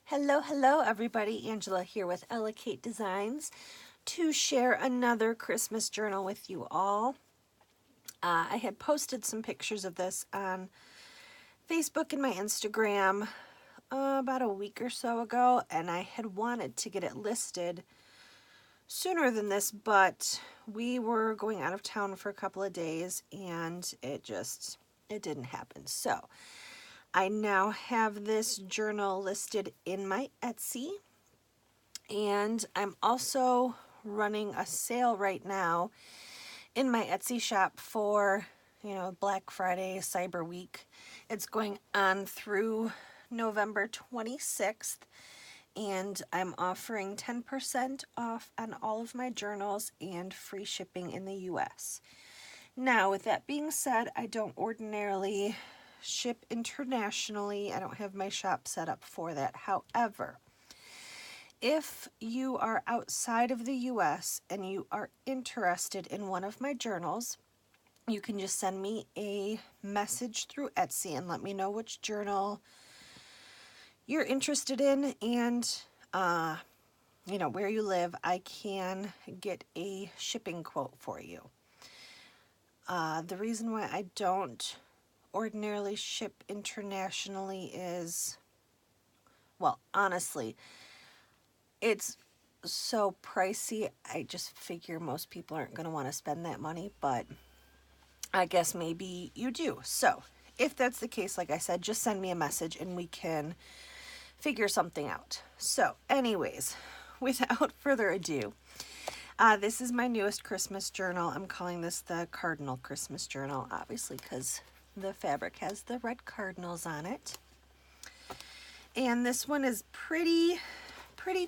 Hello everybody. Angela here with ElaCateDesigns to share another Christmas journal with you all. I had posted some pictures of this on Facebook and my Instagram about a week or so ago, and I had wanted to get it listed sooner than this, but we were going out of town for a couple of days and it didn't happen. So I now have this journal listed in my Etsy, and I'm also running a sale right now in my Etsy shop for, Black Friday, Cyber Week. It's going on through November 26th, and I'm offering 10% off on all of my journals and free shipping in the US. Now, with that being said, I don't ordinarily ship internationally. I don't have my shop set up for that. However, if you are outside of the US and you are interested in one of my journals, you can just send me a message through Etsy and let me know which journal you're interested in and where you live. I can get a shipping quote for you. The reason why I don't ordinarily ship internationally is, well, honestly, it's so pricey. I just figure most people aren't going to want to spend that money, but I guess maybe you do. So if that's the case, like I said, just send me a message and we can figure something out. So anyways, without further ado, this is my newest Christmas journal. I'm calling this the Cardinal Christmas Journal, obviously, because the fabric has the red cardinals on it. And this one is pretty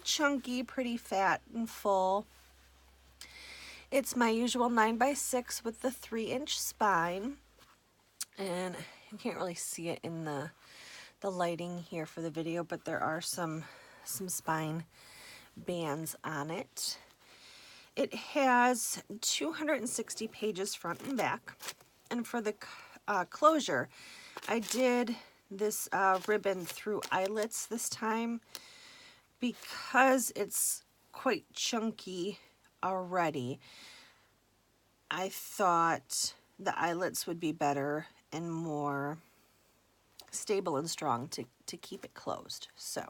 chunky, pretty fat and full. It's my usual 9x6 with the 3-inch spine. And you can't really see it in the lighting here for the video, but there are some spine bands on it. It has 260 pages front and back, and for the closure, I did this ribbon through eyelets this time because it's quite chunky already. I thought the eyelets would be better and more stable and strong to keep it closed. So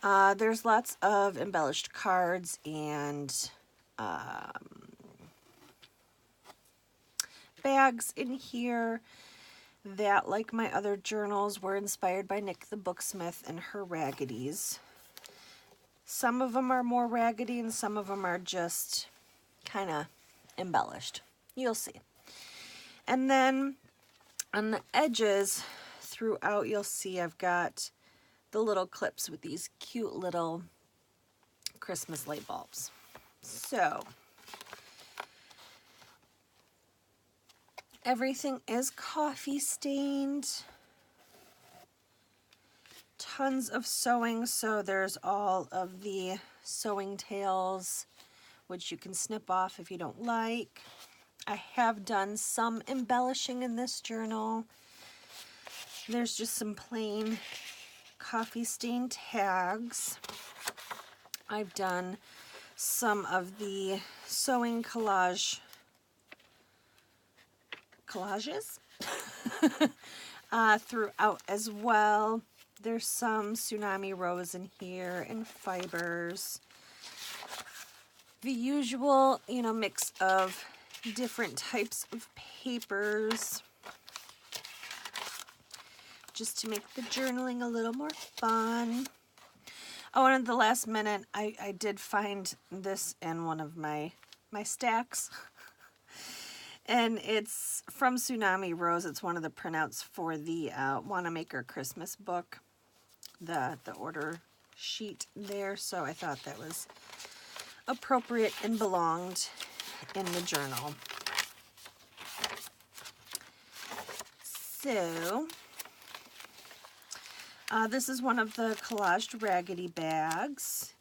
there's lots of embellished cards and bags in here that, like my other journals, were inspired by Nick the Booksmith and her Raggedies. Some of them are more raggedy and some of them are just kind of embellished. You'll see. And then on the edges throughout, you'll see I've got the little clips with these cute little Christmas light bulbs. So everything is coffee stained. Tons of sewing, so there's all of the sewing tails, which you can snip off if you don't like. I have done some embellishing in this journal. There's just some plain coffee stain tags. I've done some of the sewing collages throughout as well. There's some tsunami rose in here and fibers. The usual, mix of different types of papers, just to make the journaling a little more fun. Oh, and at the last minute, I did find this in one of my stacks. And it's from Tsunami Rose. It's one of the printouts for the Wanamaker Christmas book, the order sheet there. So I thought that was appropriate and belonged in the journal. So this is one of the collaged raggedy bags.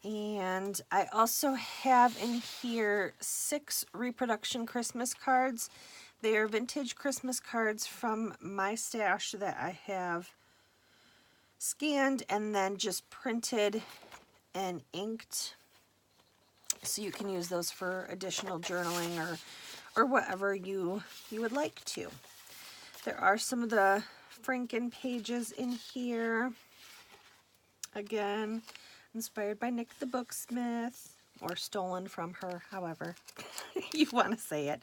And I also have in here 6 reproduction Christmas cards. They are vintage Christmas cards from my stash that I have scanned and then just printed and inked. So you can use those for additional journaling or whatever you would like to. There are some of the Franken pages in here. Again, inspired by Nick the Booksmith, or stolen from her, however you want to say it.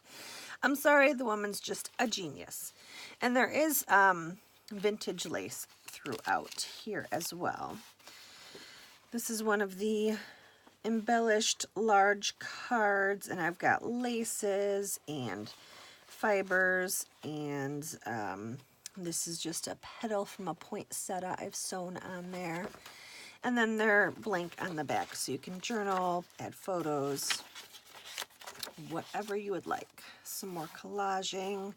I'm sorry, the woman's just a genius. And there is vintage lace throughout here as well. This is one of the embellished large cards, and I've got laces and fibers, and this is just a petal from a poinsettia I've sewn on there. And then they're blank on the back, so you can journal, add photos, whatever you would like. Some more collaging.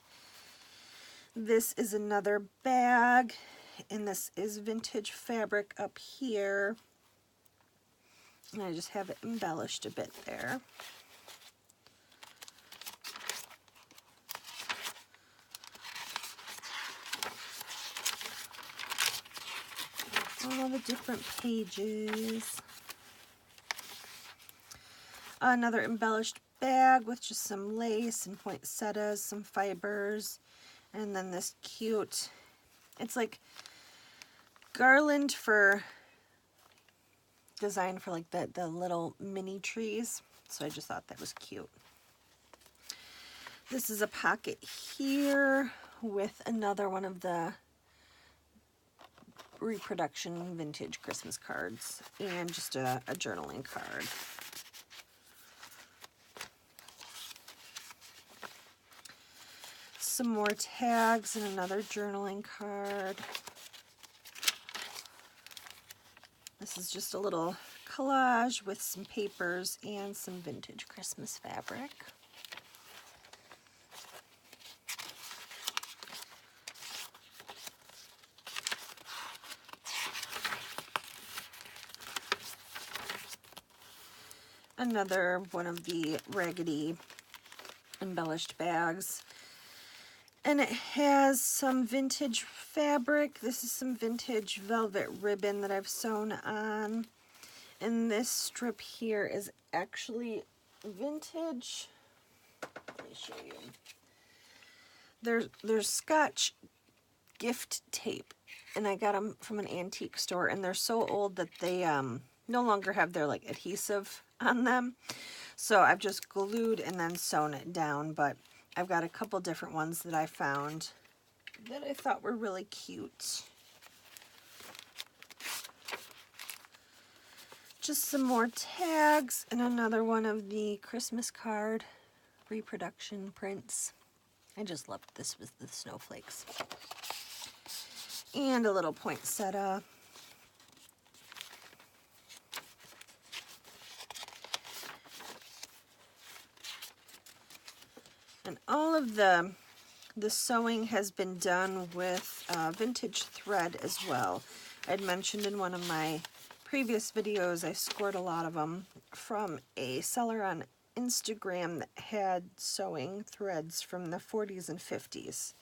This is another bag, and this is vintage fabric up here. And I just have it embellished a bit there. All the different pages. Another embellished bag with just some lace and poinsettias, some fibers, and then this cute, it's like garland for, designed for like the little mini trees. So I just thought that was cute. This is a pocket here with another one of the reproduction vintage Christmas cards and just a journaling card. Some more tags and another journaling card. This is just a little collage with some papers and some vintage Christmas fabric. Another one of the raggedy embellished bags. And it has some vintage fabric. This is some vintage velvet ribbon that I've sewn on. And this strip here is actually vintage. Let me show you. There's Scotch gift tape. And I got them from an antique store. And they're so old that they no longer have their like adhesive on them. So I've just glued and then sewn it down. But I've got a couple different ones that I found that I thought were really cute. Just some more tags and another one of the Christmas card reproduction prints. I just loved this with the snowflakes. And a little poinsettia. And all of the sewing has been done with vintage thread as well. I'd mentioned in one of my previous videos I scored a lot of them from a seller on Instagram that had sewing threads from the 40s and 50s.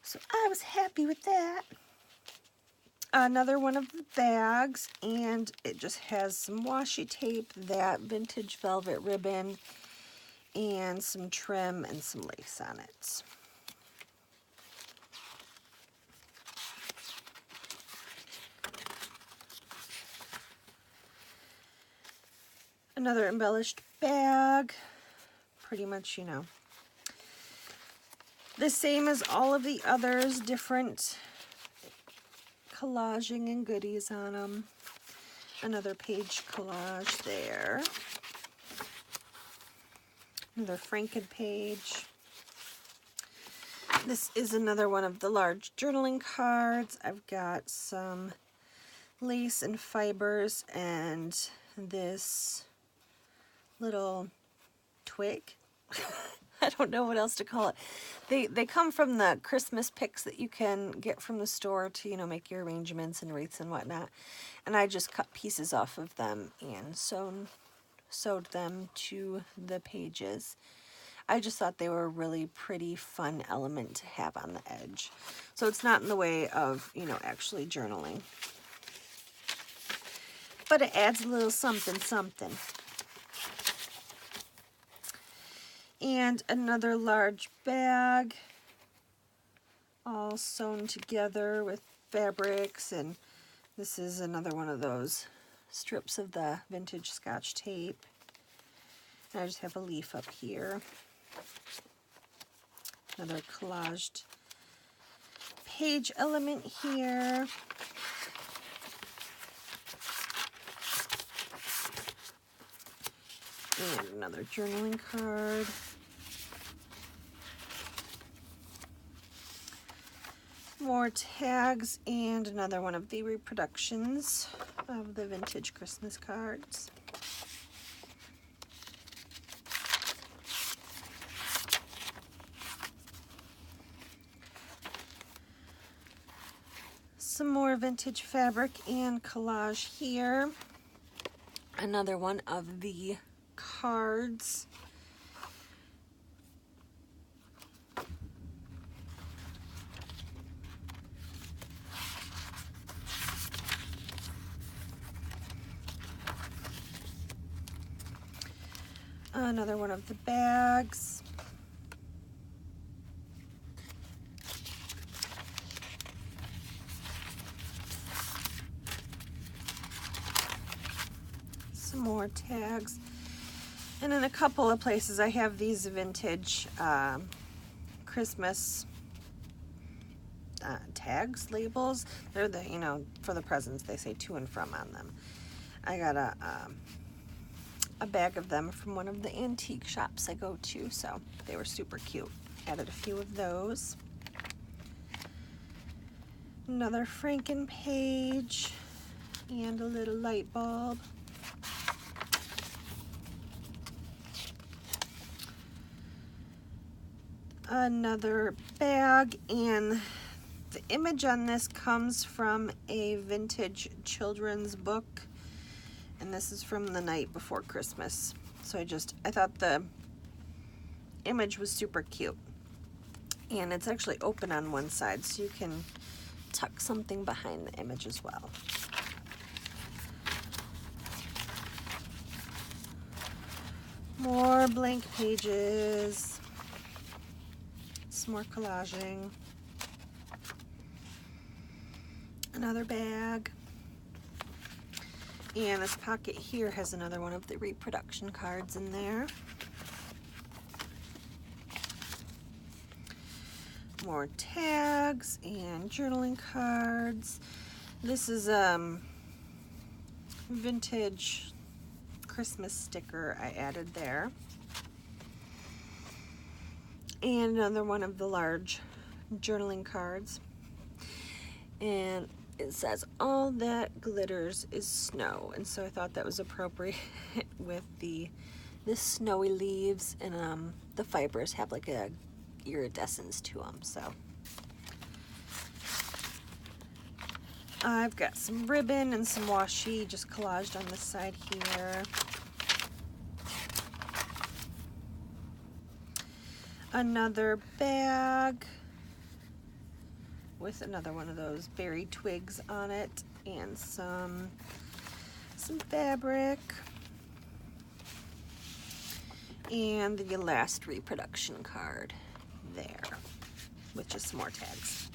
So I was happy with that. Another one of the bags, and it just has some washi tape, that vintage velvet ribbon, and some trim and some lace on it. Another embellished bag, pretty much, you know, the same as all of the others, different collaging and goodies on them. Another page collage there. Another Franken page. This is another one of the large journaling cards. I've got some lace and fibers and this little twig. I don't know what else to call it. They come from the Christmas picks that you can get from the store to, you know, make your arrangements and wreaths and whatnot. And I just cut pieces off of them and sewed them to the pages. I just thought they were a really pretty fun element to have on the edge. So it's not in the way of, you know, actually journaling. But it adds a little something, something. And another large bag, all sewn together with fabrics, and this is another one of those strips of the vintage Scotch tape. And I just have a leaf up here. Another collaged page element here. And another journaling card. More tags and another one of the reproductions of the vintage Christmas cards. Some more vintage fabric and collage here. Another one of the cards. Another one of the bags. Some more tags. And in a couple of places I have these vintage Christmas tags, labels. They're the, you know, for the presents, they say to and from on them. I got a bag of them from one of the antique shops I go to, so they were super cute. Added a few of those. Another Franken page and a little light bulb. Another bag, and the image on this comes from a vintage children's book, and this is from the night before Christmas. So I thought the image was super cute, and it's actually open on one side, so you can tuck something behind the image as well. More blank pages. Some more collaging. Another bag. And this pocket here has another one of the reproduction cards in there. More tags and journaling cards. This is vintage Christmas sticker I added there. And another one of the large journaling cards. And it says, "All that glitters is snow." And so I thought that was appropriate with the snowy leaves, and the fibers have like a iridescence to them. So I've got some ribbon and some washi just collaged on this side here. Another bag with another one of those berry twigs on it, and some fabric, and the last reproduction card there with just some more tags.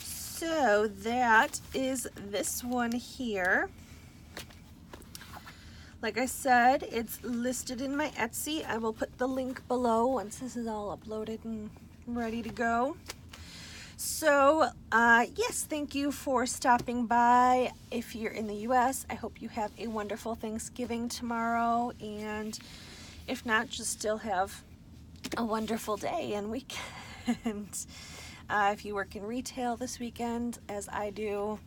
So that is this one here. Like I said, it's listed in my Etsy. I will put the link below once this is all uploaded and ready to go. So, yes, thank you for stopping by. If you're in the US, I hope you have a wonderful Thanksgiving tomorrow. And if not, just still have a wonderful day and weekend. If you work in retail this weekend, as I do,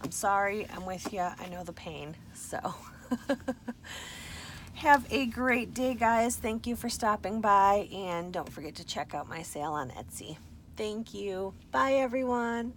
I'm sorry, I'm with you. I know the pain, so... Have a great day, guys. Thank you for stopping by, and don't forget to check out my sale on Etsy. Thank you. Bye, everyone.